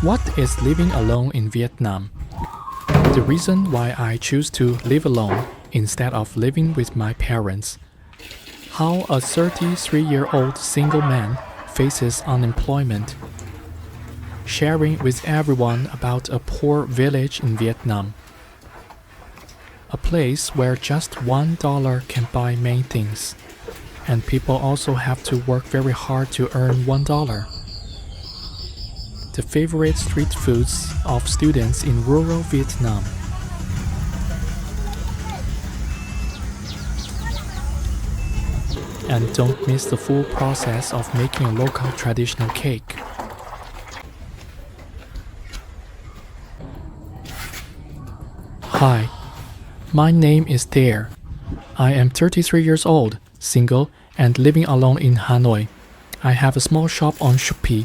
What is living alone in Vietnam? The reason why I choose to live alone instead of living with my parents. How a 33-year-old single man faces unemployment. Sharing with everyone about a poor village in Vietnam. A place where just $1 can buy many things. And people also have to work very hard to earn $1. The favorite street foods of students in rural Vietnam. And don't miss the full process of making a local traditional cake. Hi, my name is Thayer. I am 33 years old, single, and living alone in Hanoi. I have a small shop on Shopee,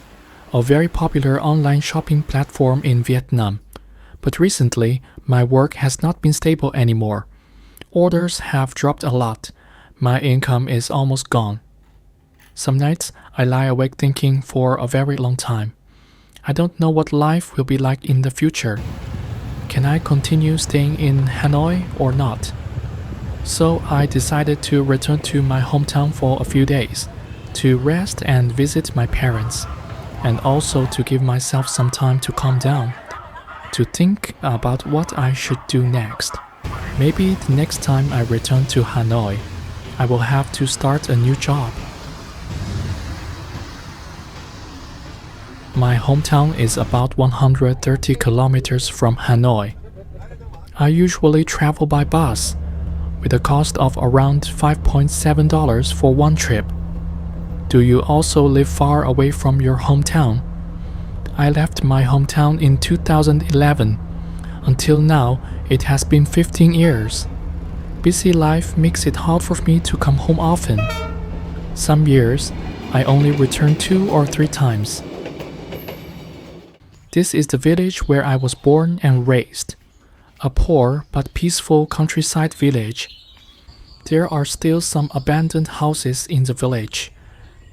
a very popular online shopping platform in Vietnam. But recently, my work has not been stable anymore. Orders have dropped a lot. My income is almost gone. Some nights, I lie awake thinking for a very long time. I don't know what life will be like in the future. Can I continue staying in Hanoi or not? So I decided to return to my hometown for a few days, to rest and visit my parents, and also to give myself some time to calm down, to think about what I should do next. Maybe the next time I return to Hanoi, I will have to start a new job. My hometown is about 130 kilometers from Hanoi. I usually travel by bus, with a cost of around $5.7 for one trip. Do you also live far away from your hometown? I left my hometown in 2011. Until now, it has been 15 years. Busy life makes it hard for me to come home often. Some years, I only return 2 or 3 times. This is the village where I was born and raised. A poor but peaceful countryside village. There are still some abandoned houses in the village.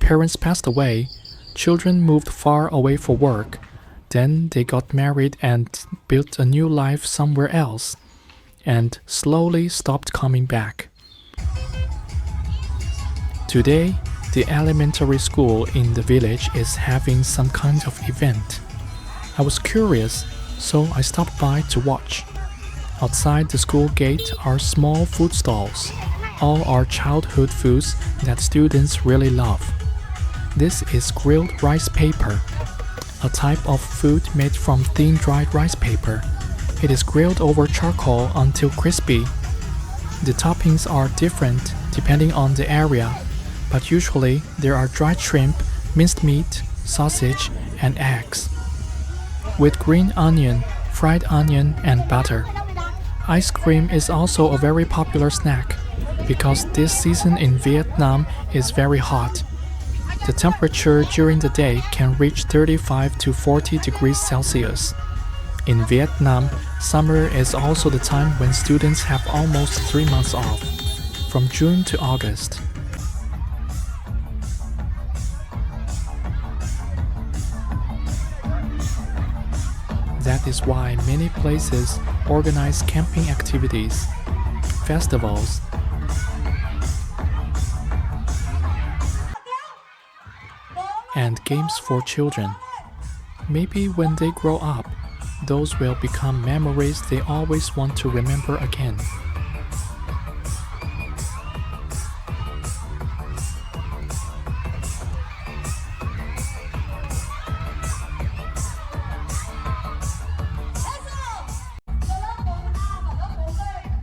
Parents passed away, children moved far away for work, then they got married and built a new life somewhere else, and slowly stopped coming back. Today, the elementary school in the village is having some kind of event. I was curious, so I stopped by to watch. Outside the school gate are small food stalls. All are childhood foods that students really love. This is grilled rice paper, a type of food made from thin dried rice paper. It is grilled over charcoal until crispy. The toppings are different depending on the area, but usually there are dried shrimp, minced meat, sausage, and eggs. With green onion, fried onion, and butter. Ice cream is also a very popular snack because this season in Vietnam is very hot. The temperature during the day can reach 35 to 40 degrees Celsius. In Vietnam, summer is also the time when students have almost 3 months off, from June to August. That is why many places organize camping activities, festivals, and games for children. Maybe when they grow up, those will become memories they always want to remember again.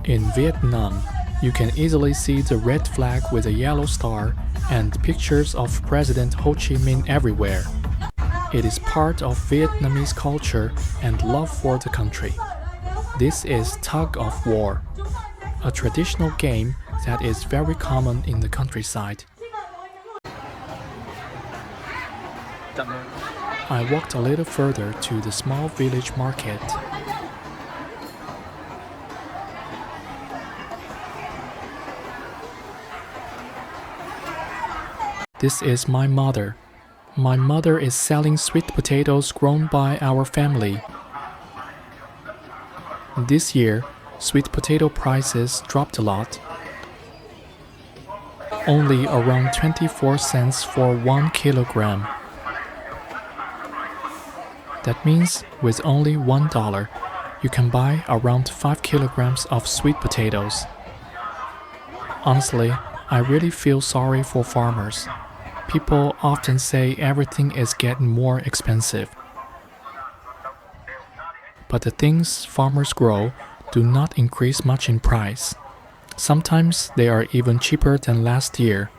In Vietnam, you can easily see the red flag with a yellow star and pictures of President Ho Chi Minh everywhere. It is part of Vietnamese culture and love for the country. This is tug of war, a traditional game that is very common in the countryside. I walked a little further to the small village market. This is my mother. my mother is selling sweet potatoes grown by our family. This year, sweet potato prices dropped a lot, only around 24 cents for 1 kilogram. That means with only $1, you can buy around 5 kilograms of sweet potatoes. Honestly, I really feel sorry for farmers. People often say everything is getting more expensive. But the things farmers grow do not increase much in price. Sometimes they are even cheaper than last year.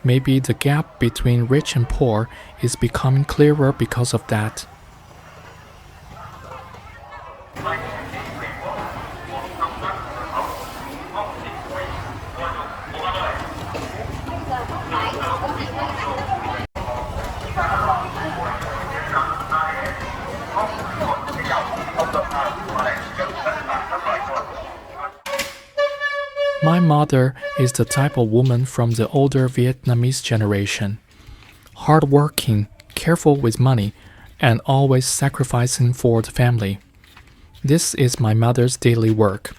Maybe the gap between rich and poor is becoming clearer because of that. My mother is the type of woman from the older Vietnamese generation. Hardworking, careful with money, and always sacrificing for the family. This is my mother's daily work.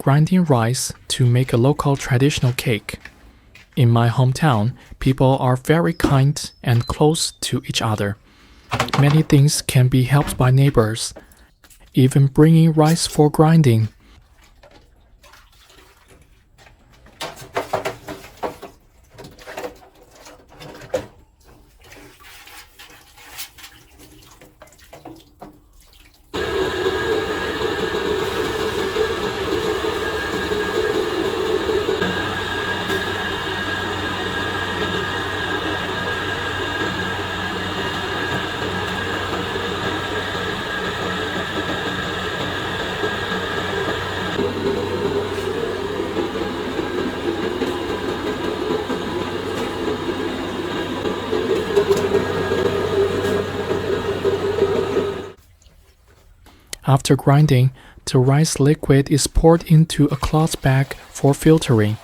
Grinding rice to make a local traditional cake. In my hometown, people are very kind and close to each other. Many things can be helped by neighbors, even bringing rice for grinding. After grinding, the rice liquid is poured into a cloth bag for filtering.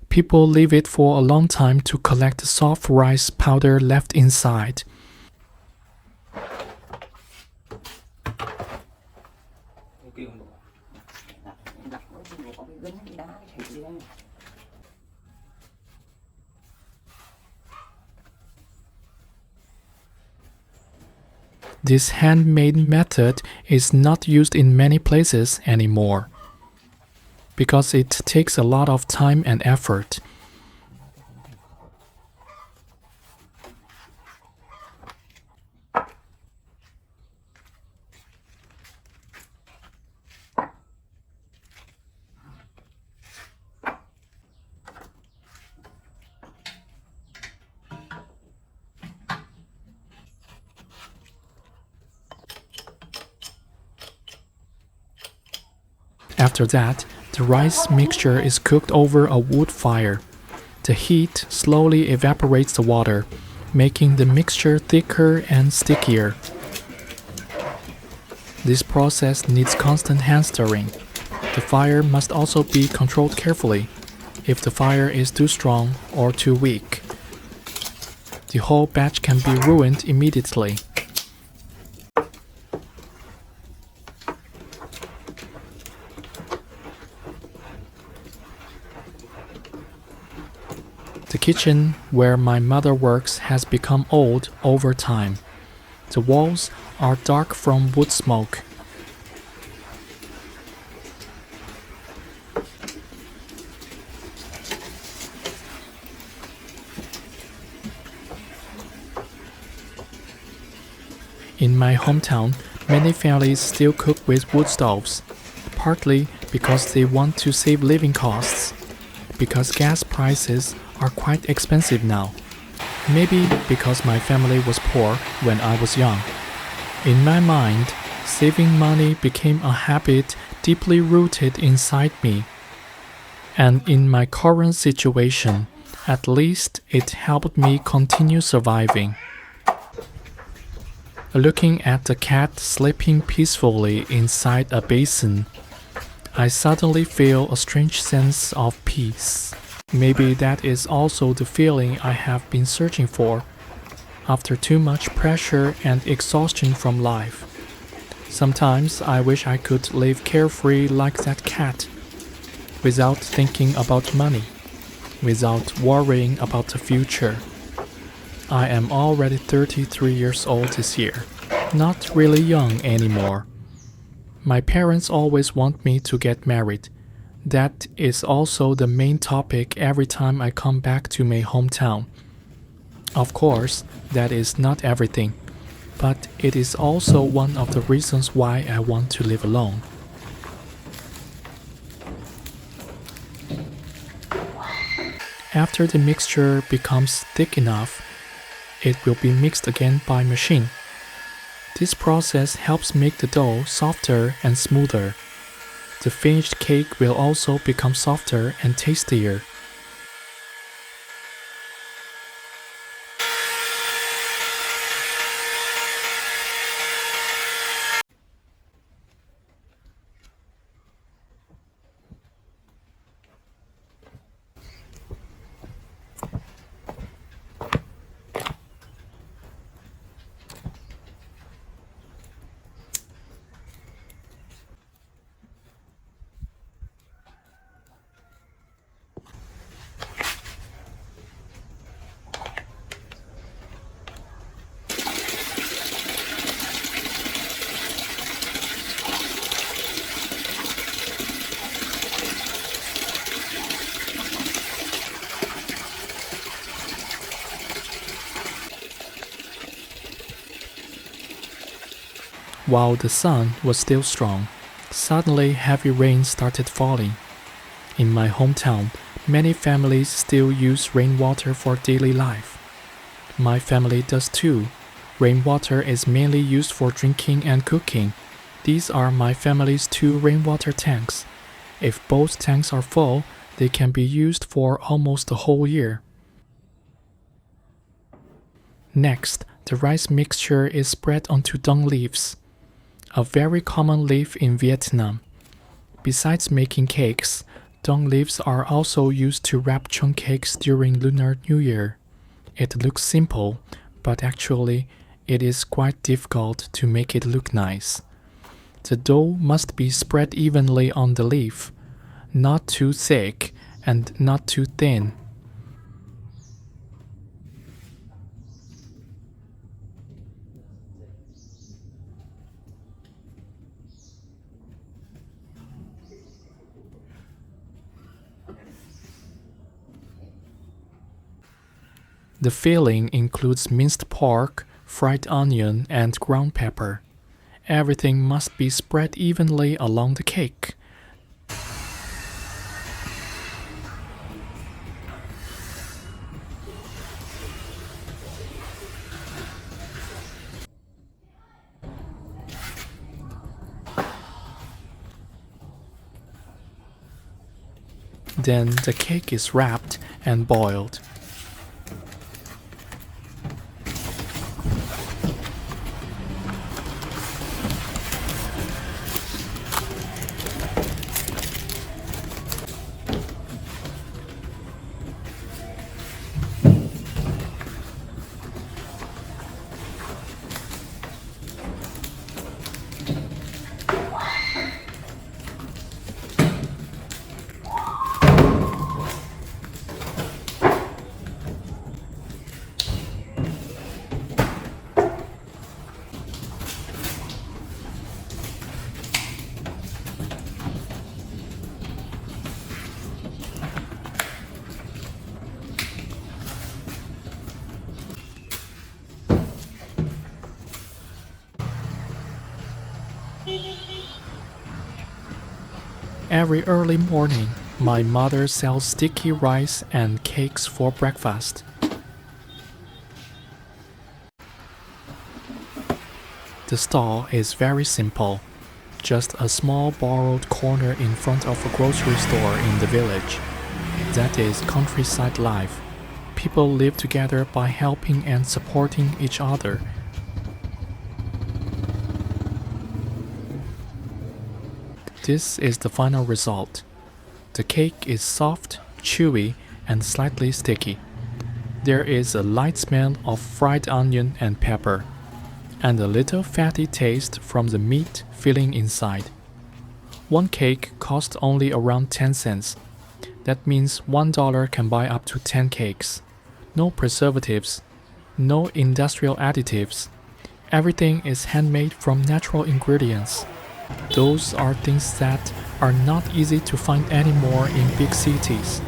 People leave it for a long time to collect the soft rice powder left inside. This handmade method is not used in many places anymore because it takes a lot of time and effort. After that, the rice mixture is cooked over a wood fire. The heat slowly evaporates the water, making the mixture thicker and stickier. This process needs constant hand stirring. The fire must also be controlled carefully. If the fire is too strong or too weak, the whole batch can be ruined immediately. The kitchen where my mother works has become old over time. The walls are dark from wood smoke. In my hometown, many families still cook with wood stoves, partly because they want to save living costs, because gas prices are quite expensive now. Maybe because my family was poor when I was young. In my mind, saving money became a habit deeply rooted inside me. And in my current situation, at least it helped me continue surviving. Looking at the cat sleeping peacefully inside a basin, I suddenly feel a strange sense of peace. Maybe that is also the feeling I have been searching for after too much pressure and exhaustion from life. Sometimes I wish I could live carefree like that cat, without thinking about money, without worrying about the future. I am already 33 years old this year, not really young anymore. My parents always want me to get married. That is also the main topic every time I come back to my hometown. Of course, that is not everything, but it is also one of the reasons why I want to live alone. After the mixture becomes thick enough, it will be mixed again by machine. This process helps make the dough softer and smoother. The finished cake will also become softer and tastier. While the sun was still strong, suddenly heavy rain started falling. In my hometown, many families still use rainwater for daily life. My family does too. Rainwater is mainly used for drinking and cooking. These are my family's 2 rainwater tanks. If both tanks are full, they can be used for almost the whole year. Next, the rice mixture is spread onto dung leaves, a very common leaf in Vietnam. Besides making cakes, dung leaves are also used to wrap chung cakes during Lunar New Year. It looks simple, but actually, it is quite difficult to make it look nice. The dough must be spread evenly on the leaf, not too thick and not too thin. The filling includes minced pork, fried onion, and ground pepper. Everything must be spread evenly along the cake. Then the cake is wrapped and boiled. Every early morning, my mother sells sticky rice and cakes for breakfast. The stall is very simple. just a small borrowed corner in front of a grocery store in the village. That is countryside life. People live together by helping and supporting each other. This is the final result. The cake is soft, chewy, and slightly sticky. There is a light smell of fried onion and pepper, and a little fatty taste from the meat filling inside. One cake costs only around 10 cents. That means $1 can buy up to 10 cakes. No preservatives, no industrial additives. Everything is handmade from natural ingredients. Those are things that are not easy to find anymore in big cities.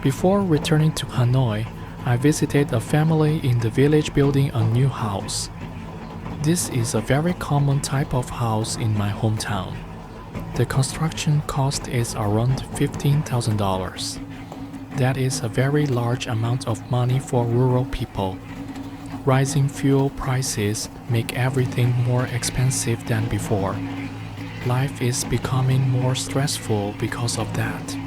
Before returning to Hanoi, I visited a family in the village building a new house. This is a very common type of house in my hometown. The construction cost is around $15,000. That is a very large amount of money for rural people. Rising fuel prices make everything more expensive than before. Life is becoming more stressful because of that.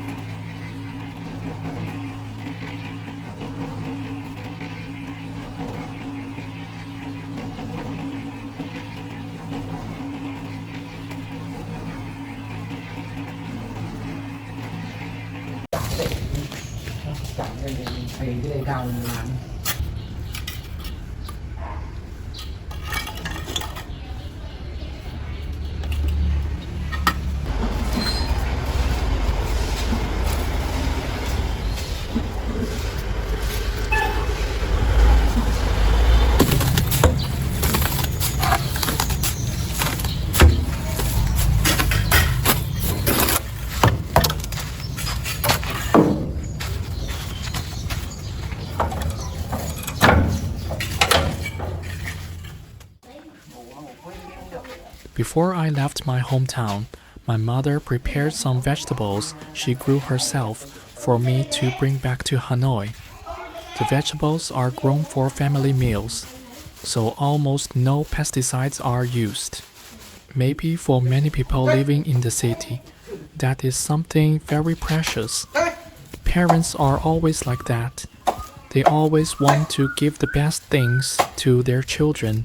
Before I left my hometown, my mother prepared some vegetables she grew herself for me to bring back to Hanoi. The vegetables are grown for family meals, so almost no pesticides are used. Maybe for many people living in the city, that is something very precious. Parents are always like that. They always want to give the best things to their children,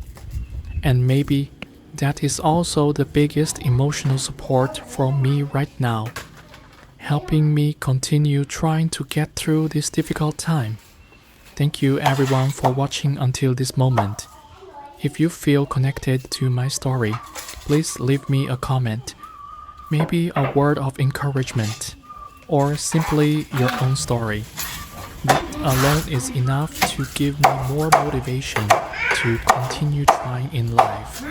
and maybe that is also the biggest emotional support for me right now, helping me continue trying to get through this difficult time. Thank you everyone for watching until this moment. If you feel connected to my story, please leave me a comment, maybe a word of encouragement, or simply your own story. That alone is enough to give me more motivation to continue trying in life.